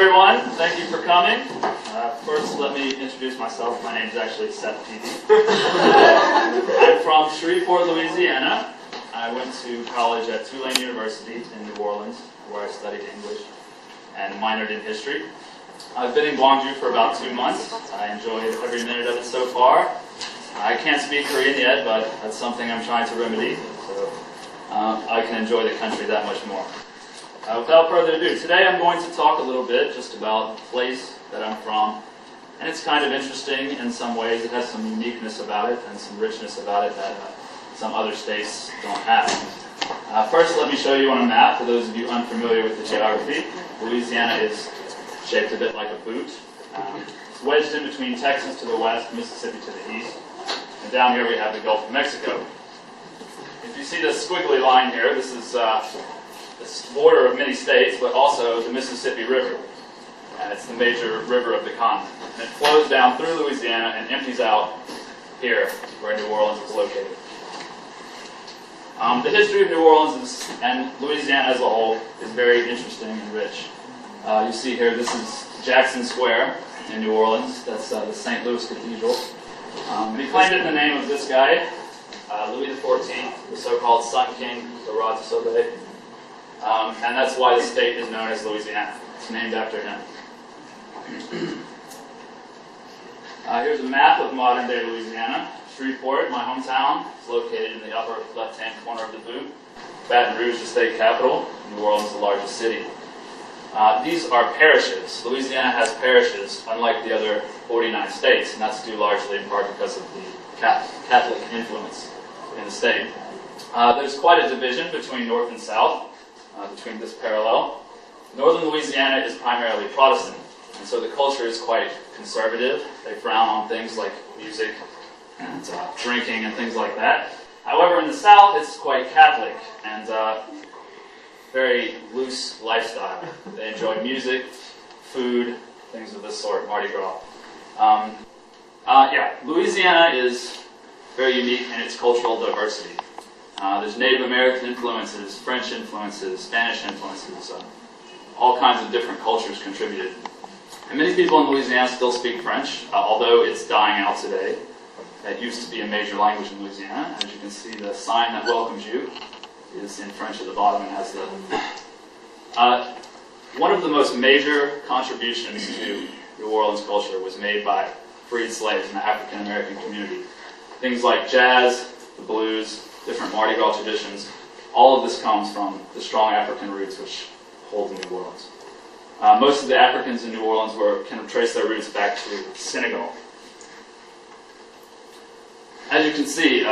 everyone. Thank you for coming. First, let me introduce myself. My name is actually Seth Pevey. I'm from Shreveport, Louisiana. I went to college at Tulane University in New Orleans, where I studied English and minored in history. I've been in Gwangju for about 2 months. I enjoyed every minute of it so far. I can't speak Korean yet, but that's something I'm trying to remedy, so I can enjoy the country that much more. Without further ado, today I'm going to talk a little bit just about the place that I'm from. And it's kind of interesting in some ways. It has some uniqueness about it and some richness about it that some other states don't have. First, let me show you on a map, for those of you unfamiliar with the geography. Louisiana is shaped a bit like a boot. It's wedged in between Texas to the west, Mississippi to the east. And down here we have the Gulf of Mexico. If you see this squiggly line here, this is this border of many states, but also the Mississippi River. And it's the major river of the continent. And it flows down through Louisiana and empties out here, where New Orleans is located. The history of New Orleans and Louisiana as a whole is very interesting and rich. You see here, this is Jackson Square in New Orleans. That's the St. Louis Cathedral. He claimed it in the name of this guy, Louis XIV, the so-called Sun King, the Roi de Soleil. And that's why the state is known as Louisiana. It's named after him. Here's a map of modern-day Louisiana. Shreveport, my hometown, is located in the upper left-hand corner of the boot. Baton Rouge, the state capital. New Orleans, the largest city. These are parishes. Louisiana has parishes, unlike the other 49 states, and that's due largely in part because of the Catholic influence in the state. There's quite a division between North and South, between this parallel. Northern Louisiana is primarily Protestant, and so the culture is quite conservative. They frown on things like music and drinking and things like that. However, in the South, it's quite Catholic and very loose lifestyle. They enjoy music, food, things of this sort, Mardi Gras. Louisiana is very unique in its cultural diversity. There's Native American influences, French influences, Spanish influences, all kinds of different cultures contributed. And many people in Louisiana still speak French, although it's dying out today. It used to be a major language in Louisiana. As you can see, the sign that welcomes you is in French at the bottom and has the... one of the most major contributions to New Orleans culture was made by freed slaves in the African American community. Things like jazz, the blues, different Mardi Gras traditions, all of this comes from the strong African roots which hold New Orleans. Most of the Africans in New Orleans can trace their roots back to Senegal. As you can see,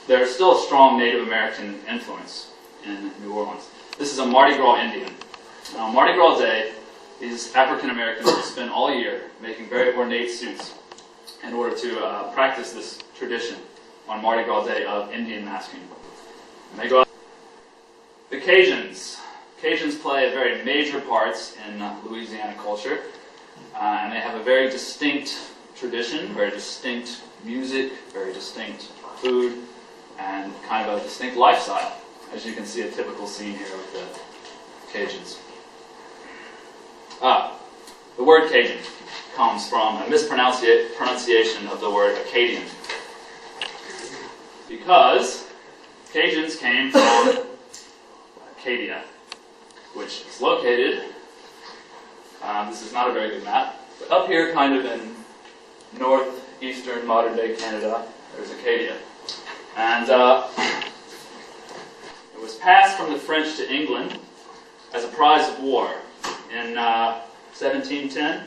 there's still a strong Native American influence in New Orleans. This is a Mardi Gras Indian. Now, Mardi Gras Day, these African Americans will spend all year making very ornate suits in order to practice this tradition on Mardi Gras Day of Indian masking. And they go out. The Cajuns. Cajuns play very major parts in Louisiana culture, and they have a very distinct tradition, very distinct music, very distinct food, and kind of a distinct lifestyle. As you can see, a typical scene here with the Cajuns. The word Cajun comes from a mispronunciation of the word Acadian, because Cajuns came from Acadia, which is located, this is not a very good map, but up here kind of in northeastern modern-day Canada, there's Acadia. And it was passed from the French to England as a prize of war in 1710.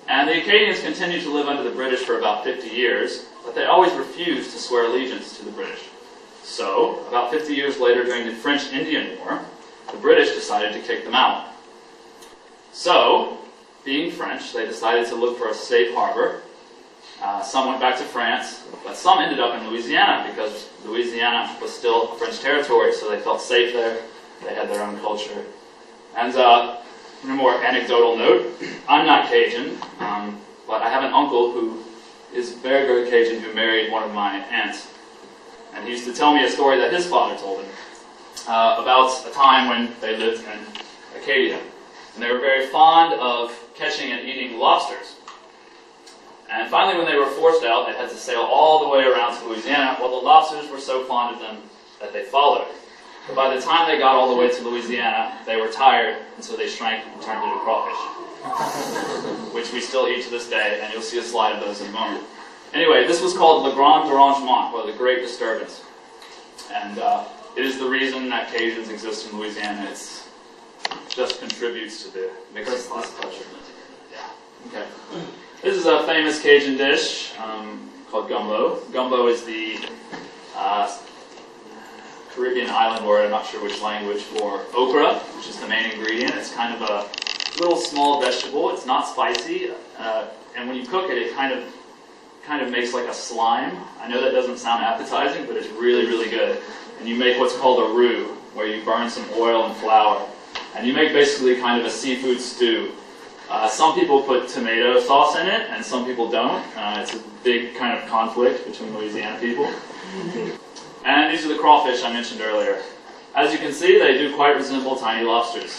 And the Acadians continued to live under the British for about 50 years, but they always refused to swear allegiance to the British. So, about 50 years later, during the French-Indian War, the British decided to kick them out. So, being French, they decided to look for a safe harbor. Some went back to France, but some ended up in Louisiana because Louisiana was still French territory, so they felt safe there. They had their own culture. And on a more anecdotal note, I'm not Cajun, but I have an uncle who is very, very Cajun who married one of my aunts. And he used to tell me a story that his father told him about a time when they lived in Acadia. And they were very fond of catching and eating lobsters. And finally, when they were forced out, they had to sail all the way around to Louisiana. Well, the lobsters were so fond of them that they followed. But by the time they got all the way to Louisiana, they were tired, and so they shrank and turned into crawfish, which we still eat to this day, and you'll see a slide of those in a moment. Anyway, this was called Le Grand Dérangement, or the Great Disturbance. And it is the reason that Cajuns exist in Louisiana. It just contributes to the mixed class culture. Yeah. Okay. This is a famous Cajun dish called Gumbo. Gumbo is the Caribbean island word, I'm not sure which language, for okra, which is the main ingredient. It's kind of a little small vegetable. It's not spicy, and when you cook it, it kind of makes like a slime. I know that doesn't sound appetizing, but it's really, really good. And you make what's called a roux, where you burn some oil and flour, and you make basically kind of a seafood stew. Some people put tomato sauce in it, and some people don't. It's a big kind of conflict between Louisiana people. And these are the crawfish I mentioned earlier. As you can see, they do quite resemble tiny lobsters.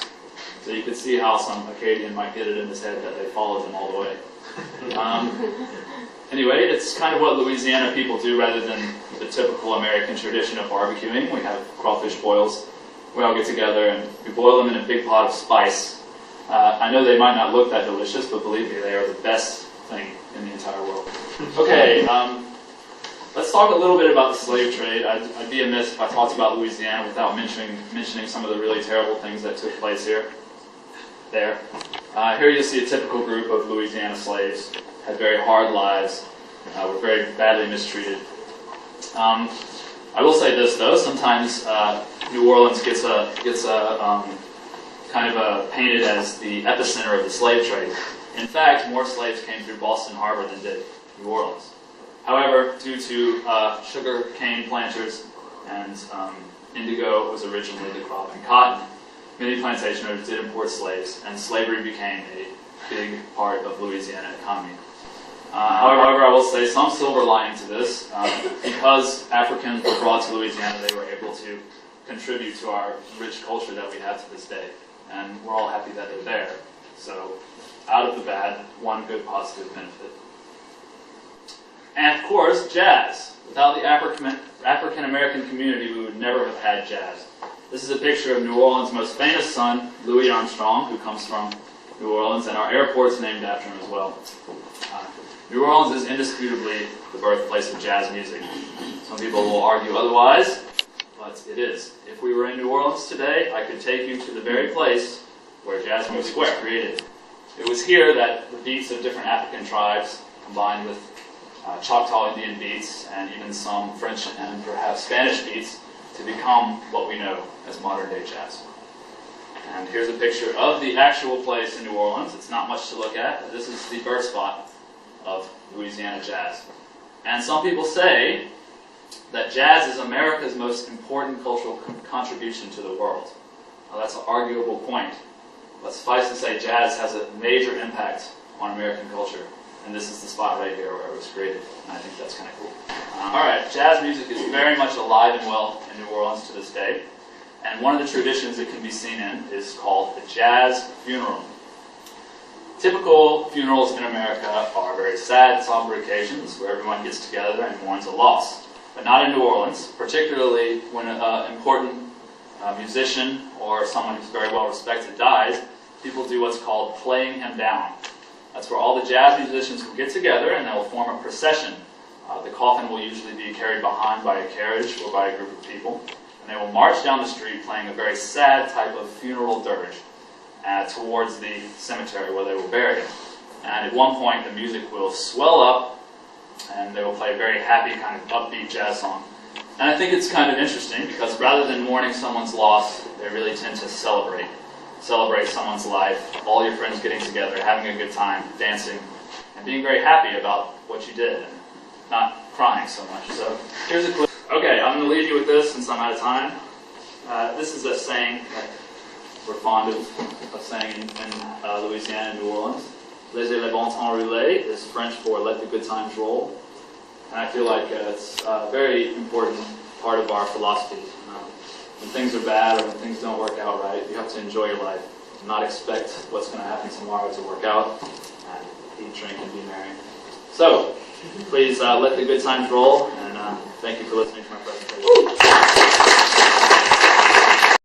So you can see how some Acadian might get it in his head that they followed them all the way. Anyway, it's kind of what Louisiana people do rather than the typical American tradition of barbecuing. We have crawfish boils. We all get together and we boil them in a big pot of spice. I know they might not look that delicious, but believe me, they are the best thing in the entire world. Okay, let's talk a little bit about the slave trade. I'd be amiss if I talked about Louisiana without mentioning some of the really terrible things that took place here. Here you'll see a typical group of Louisiana slaves. Had very hard lives, were very badly mistreated. I will say this though, sometimes New Orleans gets painted as the epicenter of the slave trade. In fact, more slaves came through Boston Harbor than did New Orleans. However, due to sugar cane planters and indigo was originally the crop, and cotton, many plantation owners did import slaves, and slavery became a big part of Louisiana economy. However, I will say some silver lining to this. Because Africans were brought to Louisiana, they were able to contribute to our rich culture that we have to this day. And we're all happy that they're there. So, out of the bad, one good positive benefit. And of course, jazz. Without the African-American community, we would never have had jazz. This is a picture of New Orleans' most famous son, Louis Armstrong, who comes from New Orleans, and our airport's named after him as well. New Orleans is indisputably the birthplace of jazz music. Some people will argue otherwise, but it is. If we were in New Orleans today, I could take you to the very place where jazz music was created. It was here that the beats of different African tribes, combined with Choctaw Indian beats, and even some French and perhaps Spanish beats, to become what we know as modern-day jazz. And here's a picture of the actual place in New Orleans. It's not much to look at. This is the birth spot of Louisiana jazz. And some people say that jazz is America's most important cultural contribution to the world. Now, that's an arguable point. But suffice to say, jazz has a major impact on American culture. And this is the spot right here where it was created. And I think that's kind of cool. Alright, jazz music is very much alive and well in New Orleans to this day. And one of the traditions it can be seen in is called the jazz funeral. Typical funerals in America are very sad, somber occasions where everyone gets together and mourns a loss. But not in New Orleans, particularly when an important musician or someone who's very well respected dies, people do what's called playing him down. That's where all the jazz musicians will get together and they'll form a procession. The coffin will usually be carried behind by a carriage or by a group of people. And they will march down the street playing a very sad type of funeral dirge towards the cemetery where they will bury him. And at one point the music will swell up and they will play a very happy kind of upbeat jazz song. And I think it's kind of interesting because rather than mourning someone's loss, they really tend to celebrate someone's life, all your friends getting together, having a good time, dancing, and being very happy about what you did, and not crying so much. So here's a clip. Okay, I'm going to leave you with this since I'm out of time. This is a saying that we're fond of saying in Louisiana and New Orleans. Laissez le bon temps rouler is French for let the good times roll. And I feel like it's a very important part of our philosophy. When things are bad or when things don't work out right, you have to enjoy your life. not expect what's going to happen tomorrow to work out, and eat, drink, and be merry. So, please let the good times roll, and thank you for listening to my presentation.